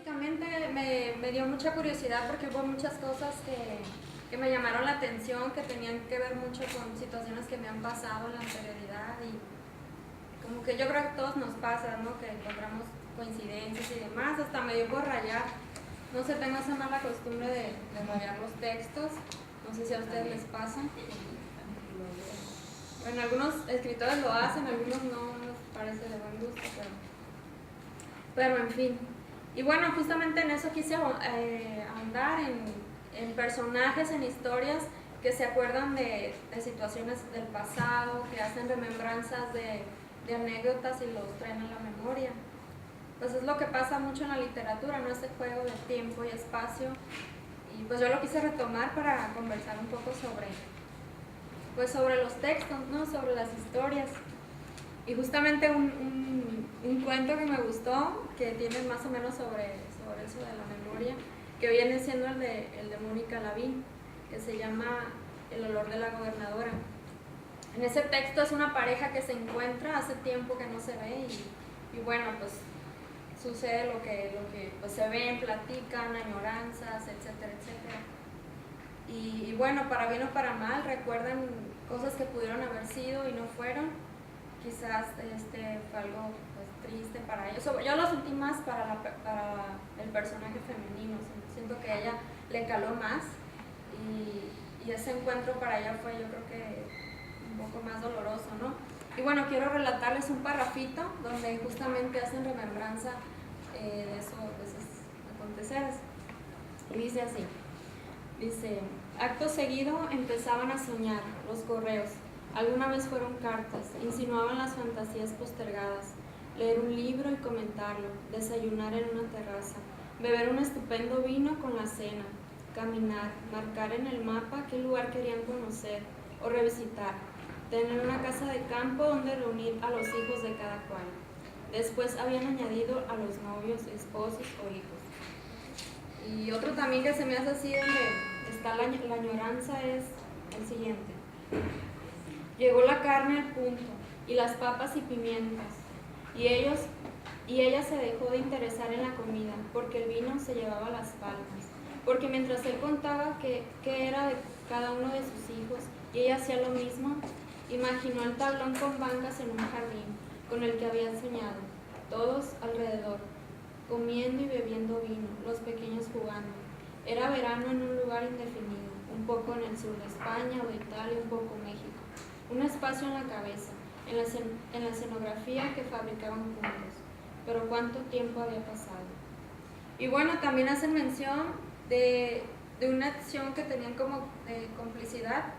básicamente me dio mucha curiosidad porque hubo muchas cosas que me llamaron la atención, que tenían que ver mucho con situaciones que me han pasado en la anterioridad y como que yo creo que a todos nos pasa, ¿no? Que encontramos coincidencias y demás, hasta me dio por rayar. No sé, tengo esa mala costumbre de rayar los textos, no sé si a ustedes les pasa. Bueno, algunos escritores lo hacen, algunos no les parece de buen gusto, pero en fin. Y bueno, justamente en eso quise ahondar en personajes, en historias que se acuerdan de situaciones del pasado, que hacen remembranzas de anécdotas y los traen a la memoria. Pues es lo que pasa mucho en la literatura, ¿no? Ese juego de tiempo y espacio. Y pues yo lo quise retomar para conversar un poco sobre los textos, ¿no? Sobre las historias. Y justamente un cuento que me gustó, que tiene más o menos sobre eso de la memoria, que viene siendo el de Mónica Lavín, que se llama El olor de la gobernadora. En ese texto es una pareja que se encuentra hace tiempo que no se ve y bueno, pues sucede lo que pues se ven, platican, añoranzas, etcétera, etcétera. Y bueno, para bien o para mal, recuerdan cosas que pudieron haber sido y no fueron. Quizás fue algo pues, triste para ellos. Yo lo sentí más para el personaje femenino. Siento que a ella le caló más y ese encuentro para ella fue, yo creo que un poco más doloroso, ¿no? Y bueno, quiero relatarles un parrafito donde justamente hacen remembranza de esos aconteceres. Y dice así, dice, acto seguido empezaban a soñar los correos. Alguna vez fueron cartas, insinuaban las fantasías postergadas, leer un libro y comentarlo, desayunar en una terraza, beber un estupendo vino con la cena, caminar, marcar en el mapa qué lugar querían conocer o revisitar, tener una casa de campo donde reunir a los hijos de cada cual. Después habían añadido a los novios, esposos o hijos. Y otro también que se me hace así donde está la añoranza es el siguiente. Llegó la carne al punto, y las papas y pimientas, y ella se dejó de interesar en la comida, porque el vino se llevaba las palmas, porque mientras él contaba qué era de cada uno de sus hijos, y ella hacía lo mismo, imaginó el tablón con bancas en un jardín, con el que había soñado, todos alrededor, comiendo y bebiendo vino, los pequeños jugando. Era verano en un lugar indefinido, un poco en el sur de España o de Italia, un poco México. Un espacio en la cabeza, en la escenografía que fabricaban juntos. Pero ¿cuánto tiempo había pasado? Y bueno, también hacen mención de una acción que tenían como complicidad.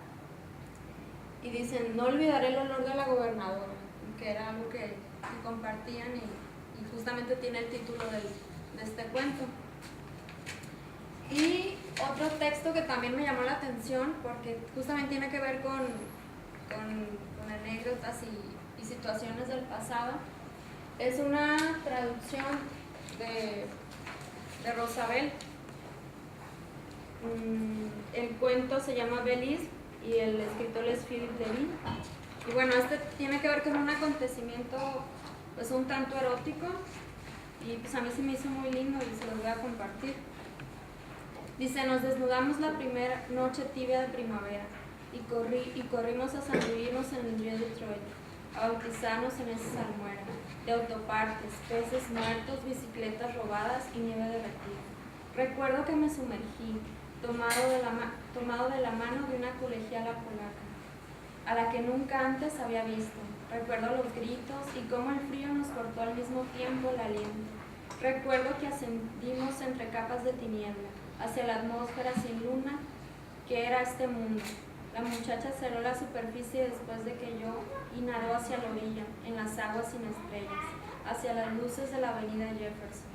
Y dicen, no olvidaré el olor de la gobernadora, que era algo que compartían y justamente tiene el título de este cuento. Y otro texto que también me llamó la atención, porque justamente tiene que ver con anécdotas y situaciones del pasado, es una traducción de Rosabel. El cuento se llama Belize y el escritor es Philip Levin. Y bueno, tiene que ver con un acontecimiento pues un tanto erótico y pues a mí se me hizo muy lindo y se los voy a compartir. Dice, nos desnudamos la primera noche tibia de primavera y corrimos a zambullirnos en el río Detroit, a bautizarnos en esa salmuera de autopartes, peces muertos, bicicletas robadas y nieve derretida. Recuerdo que me sumergí, tomado de la mano de una colegiala polaca, a la que nunca antes había visto. Recuerdo los gritos y cómo el frío nos cortó al mismo tiempo el aliento. Recuerdo que ascendimos entre capas de tiniebla, hacia la atmósfera sin luna, que era este mundo. La muchacha cerró la superficie después de que yo y nadó hacia la orilla, en las aguas sin estrellas, hacia las luces de la avenida Jefferson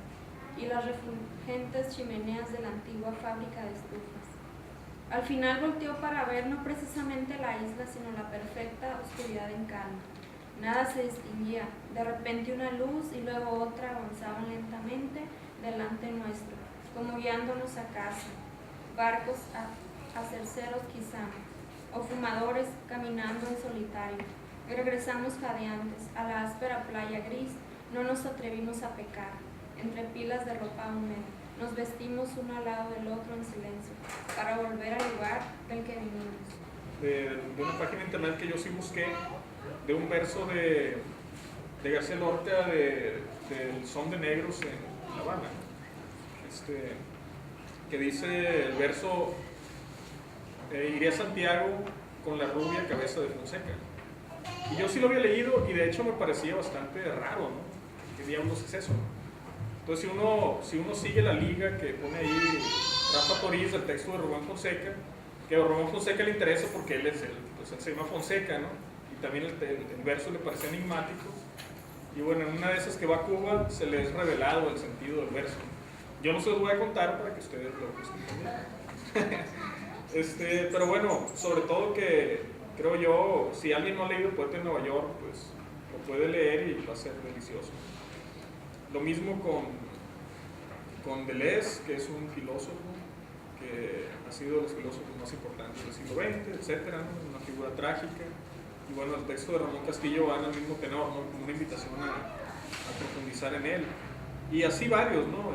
y las refulgentes chimeneas de la antigua fábrica de estufas. Al final volteó para ver no precisamente la isla, sino la perfecta oscuridad en calma. Nada se distinguía. De repente una luz y luego otra avanzaban lentamente delante nuestro, como guiándonos a casa. Barcos acerceros quizá, o fumadores caminando en solitario. Regresamos jadeantes a la áspera playa gris, no nos atrevimos a pecar. entre pilas de ropa húmeda. Nos vestimos uno al lado del otro en silencio, para volver al lugar del que vinimos. De una página de internet que yo sí busqué, de un verso de García Lorca del Son de Negros en La Habana, que dice el verso, iré a Santiago con la rubia cabeza de Fonseca. Y yo sí lo había leído y de hecho me parecía bastante raro, ¿no? ¿Qué diablos es eso? Entonces si uno sigue la liga que pone ahí Rafa Toriz, el texto de Rubén Fonseca, que a Rubén Fonseca le interesa porque él se llama Fonseca, ¿no? Y también el verso le parece enigmático. Y bueno, en una de esas que va a Cuba se le es revelado el sentido del verso. Yo no se los voy a contar para que ustedes lo escuchen. Pero bueno, sobre todo que creo yo, si alguien no ha leído Poeta de Nueva York, pues lo puede leer y va a ser delicioso. Lo mismo con Deleuze, que es un filósofo que ha sido de los filósofos más importantes del siglo XX, etcétera, ¿no? Una figura trágica. Y bueno, el texto de Ramón Castillo va en el mismo tenor, ¿no? Como una invitación a profundizar en él. Y así varios, ¿no?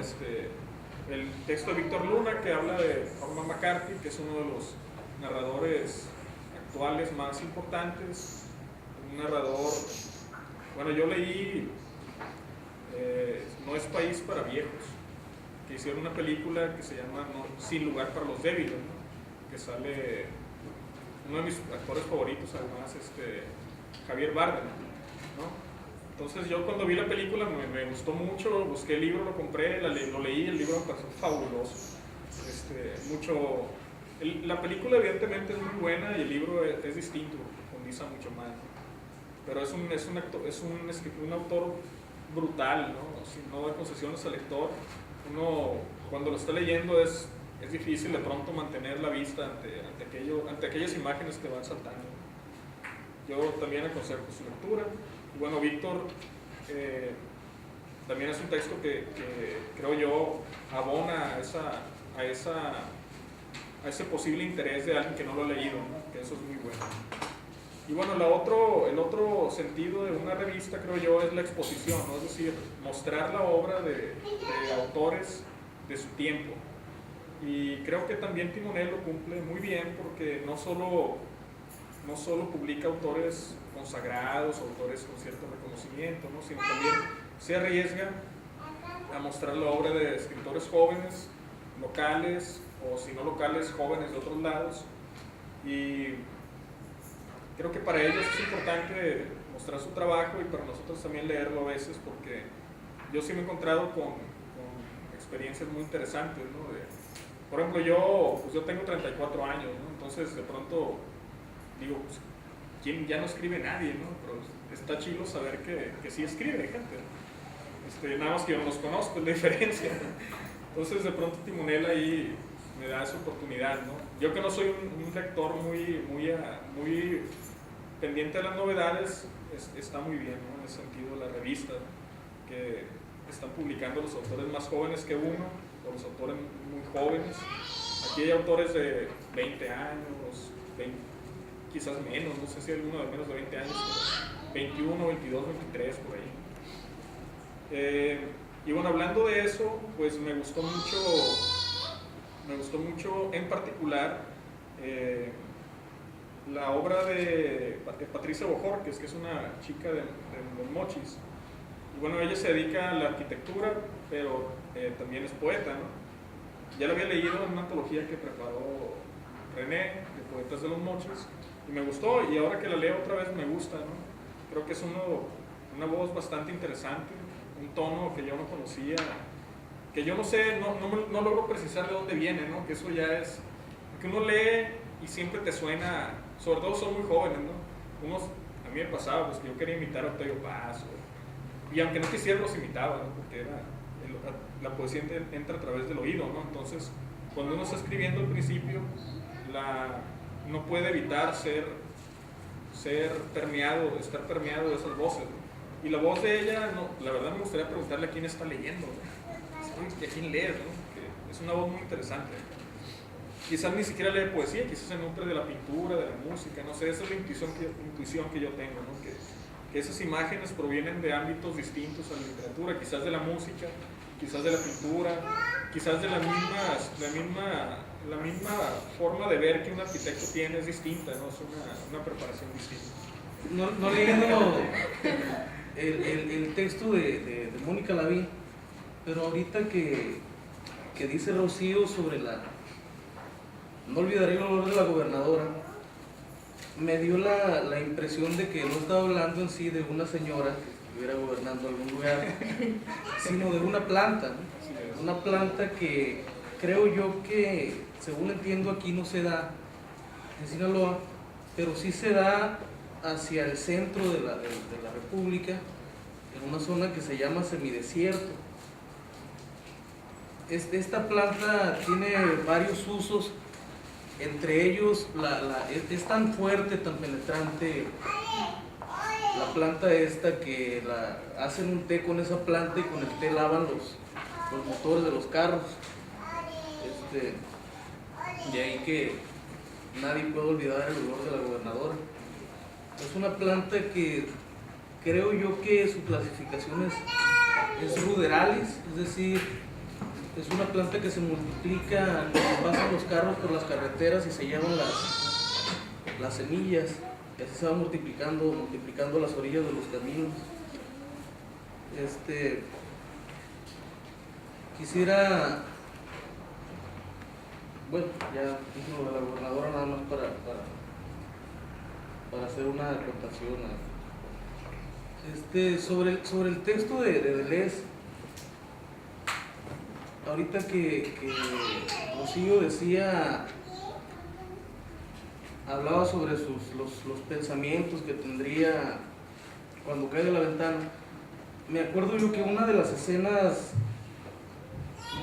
El texto de Víctor Luna, que habla de Norman McCarthy, que es uno de los narradores actuales más importantes. Un narrador, bueno, yo leí No es país para viejos, que hicieron una película que se llama Sin lugar para los débiles, ¿no? Que sale uno de mis actores favoritos, además, Javier Bardem, ¿no? Entonces yo cuando vi la película me gustó mucho, busqué el libro, lo compré, lo leí, el libro me pareció fabuloso. La película evidentemente es muy buena y el libro es distinto, profundiza mucho más, ¿no? Pero es un autor brutal, ¿no? Si no da concesiones al lector, uno cuando lo está leyendo es difícil de pronto mantener la vista ante aquellas imágenes que van saltando. Yo también aconsejo su lectura. Y bueno, Víctor también es un texto que creo yo abona a ese posible interés de alguien que no lo ha leído, ¿no? Que eso es muy bueno. Y bueno, el otro sentido de una revista, creo yo, es la exposición, ¿no? Es decir, mostrar la obra de autores de su tiempo. Y creo que también Timonel lo cumple muy bien porque no solo publica autores consagrados, autores con cierto reconocimiento, ¿no? Sino también se arriesga a mostrar la obra de escritores jóvenes, locales, o si no locales, jóvenes de otros lados. Y creo que para ellos es importante mostrar su trabajo y para nosotros también leerlo a veces, porque yo sí me he encontrado con experiencias muy interesantes, ¿no? Por ejemplo, yo tengo 34 años, ¿no? Entonces de pronto digo, pues, ya no escribe nadie, ¿no? Pero está chido saber que sí escribe gente. Nada más que yo no los conozco, es la diferencia, ¿no? Entonces de pronto Timonel ahí me da esa oportunidad, ¿no? Yo que no soy un lector muy pendiente de las novedades, está muy bien, ¿no? En ese sentido la revista, ¿no? Que están publicando los autores más jóvenes que uno, o los autores muy jóvenes. Aquí hay autores de 20 años, quizás menos, no sé si hay alguno de menos de 20 años, pero 21, 22, 23, por ahí. Y bueno, hablando de eso, pues me gustó mucho en particular la obra de Patricia Bojorquez, que es una chica de Los Mochis. Y bueno, ella se dedica a la arquitectura, pero también es poeta, ¿no? Ya lo había leído en una antología que preparó René, de Poetas de Los Mochis, y me gustó, y ahora que la leo otra vez me gusta, ¿no? Creo que es una voz bastante interesante, un tono que yo no conocía, que yo no sé, no logro precisar de dónde viene, ¿no? Que eso ya es, que uno lee y siempre te suena, sobre todo son muy jóvenes, ¿no? A mí me pasaba, pues que yo quería imitar a Octavio Paz, y aunque no quisiera los imitaba, ¿no? Porque la poesía entra a través del oído, ¿no? Entonces, cuando uno está escribiendo al principio, no puede evitar estar permeado de esas voces, ¿no? Y la voz de ella, la verdad me gustaría preguntarle a quién está leyendo, ¿no? ¿A quién lee, ¿no? Que es una voz muy interesante. Quizás ni siquiera lee poesía, quizás se nutre de la pintura, de la música, no sé, esa es la intuición que yo tengo, ¿no? Que esas imágenes provienen de ámbitos distintos a la literatura, quizás de la música, quizás de la pintura, quizás de la misma forma de ver que un arquitecto tiene es distinta, ¿no? Es una preparación distinta. No leyendo el texto de Mónica Lavín, pero ahorita que dice Rocío sobre no olvidaré el olor de la gobernadora, me dio la impresión de que no estaba hablando en sí de una señora que estuviera gobernando algún lugar, sino de una planta, ¿no? Una planta que creo yo que, según entiendo, aquí no se da en Sinaloa, pero sí se da hacia el centro de la República, en una zona que se llama semidesierto. Esta planta tiene varios usos, entre ellos es tan fuerte, tan penetrante la planta esta, que hacen un té con esa planta y con el té lavan los motores de los carros. De ahí que nadie puede olvidar el olor de la gobernadora. Es una planta que creo yo que su clasificación es ruderalis, es decir, es una planta que se multiplica cuando pasan los carros por las carreteras y se llevan las semillas, y así se va multiplicando las orillas de los caminos. Quisiera, bueno, ya dije lo de la gobernadora nada más para hacer una acotación sobre el texto de Deleuze. Ahorita que Rocío hablaba sobre los pensamientos que tendría cuando cae de la ventana, me acuerdo yo que una de las escenas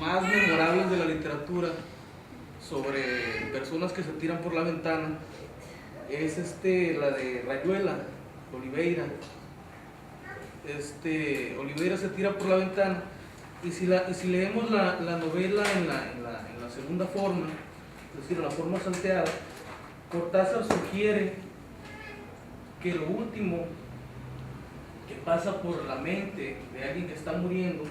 más memorables de la literatura sobre personas que se tiran por la ventana es la de Rayuela, Oliveira. Oliveira se tira por la ventana, y si leemos la novela en la segunda forma, es decir, en la forma salteada, Cortázar sugiere que lo último que pasa por la mente de alguien que está muriendo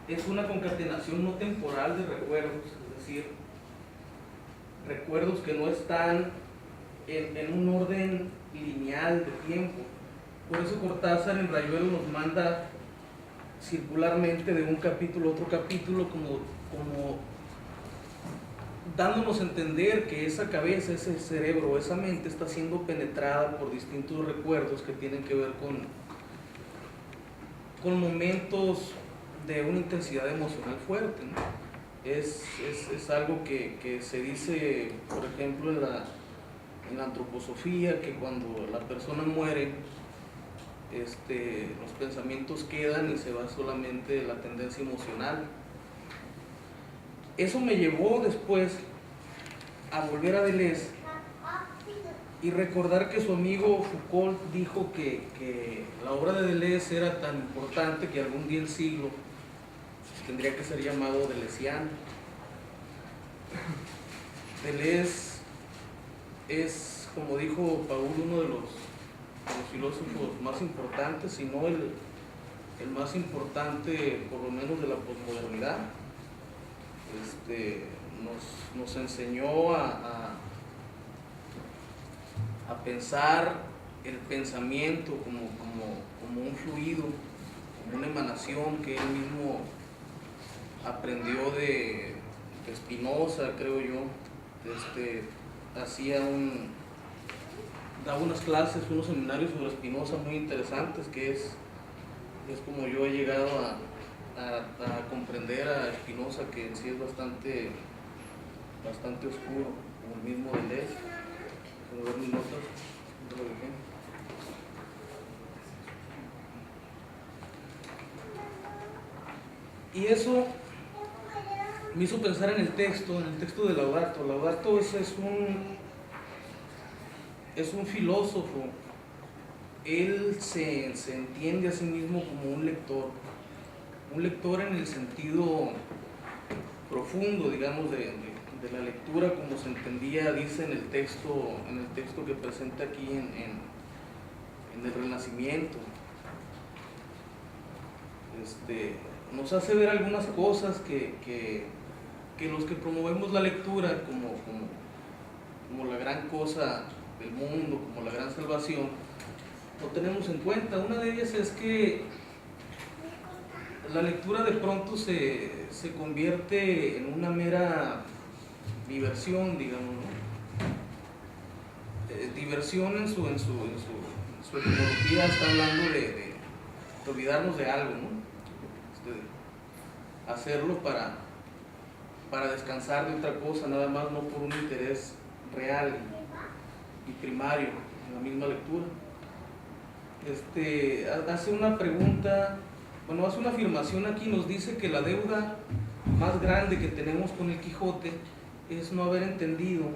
es una concatenación no temporal de recuerdos, es decir, recuerdos que no están en un orden lineal de tiempo. Por eso Cortázar en Rayuela nos manda circularmente de un capítulo a otro capítulo, como dándonos a entender que esa cabeza, ese cerebro, esa mente está siendo penetrada por distintos recuerdos que tienen que ver con momentos de una intensidad emocional fuerte, ¿no? Es algo que se dice, por ejemplo, en la antroposofía, que cuando la persona muere, los pensamientos quedan y se va solamente la tendencia emocional. Eso me llevó después a volver a Deleuze y recordar que su amigo Foucault dijo que la obra de Deleuze era tan importante que algún día el siglo tendría que ser llamado deleuziano. Deleuze es, como dijo Paul, uno de los filósofos más importantes, si no el más importante, por lo menos de la posmodernidad. Nos enseñó a pensar el pensamiento como un fluido, como una emanación que él mismo aprendió de Spinoza, creo yo. Daba unas clases, unos seminarios sobre Spinoza muy interesantes, que es como yo he llegado a comprender a Spinoza, que en sí es bastante oscuro, como el mismo Deleuze. Como ver mis notas, ¿dónde lo dejé? Y eso me hizo pensar en el texto de Laudato. Laudato es un filósofo. Él se entiende a sí mismo como un lector en el sentido profundo, digamos, de la lectura, como se entendía, dice en el texto que presenta aquí en el Renacimiento. nos hace ver algunas cosas que los que promovemos la lectura como la gran cosa del mundo, como la gran salvación, no tenemos en cuenta. Una de ellas es que la lectura de pronto se convierte en una mera diversión, digamos, ¿no? Diversión en su etimología está hablando de olvidarnos de algo, ¿no? Hacerlo para descansar de otra cosa, nada más, no por un interés real y primario en la misma lectura. Hace una pregunta, bueno, hace una afirmación aquí, nos dice que la deuda más grande que tenemos con el Quijote es no haber entendido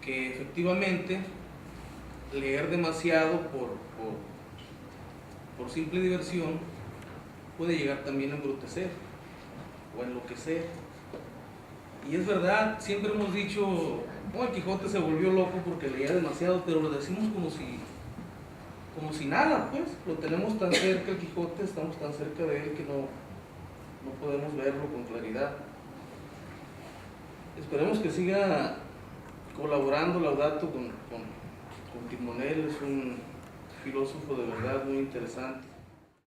que efectivamente leer demasiado por simple diversión puede llegar también a embrutecer o a enloquecer. Y es verdad, siempre hemos dicho, oh, el Quijote se volvió loco porque leía demasiado, pero lo decimos como si nada, pues. Lo tenemos tan cerca el Quijote, estamos tan cerca de él que no podemos verlo con claridad. Esperemos que siga colaborando Laudato con Timonel, es un filósofo de verdad muy interesante.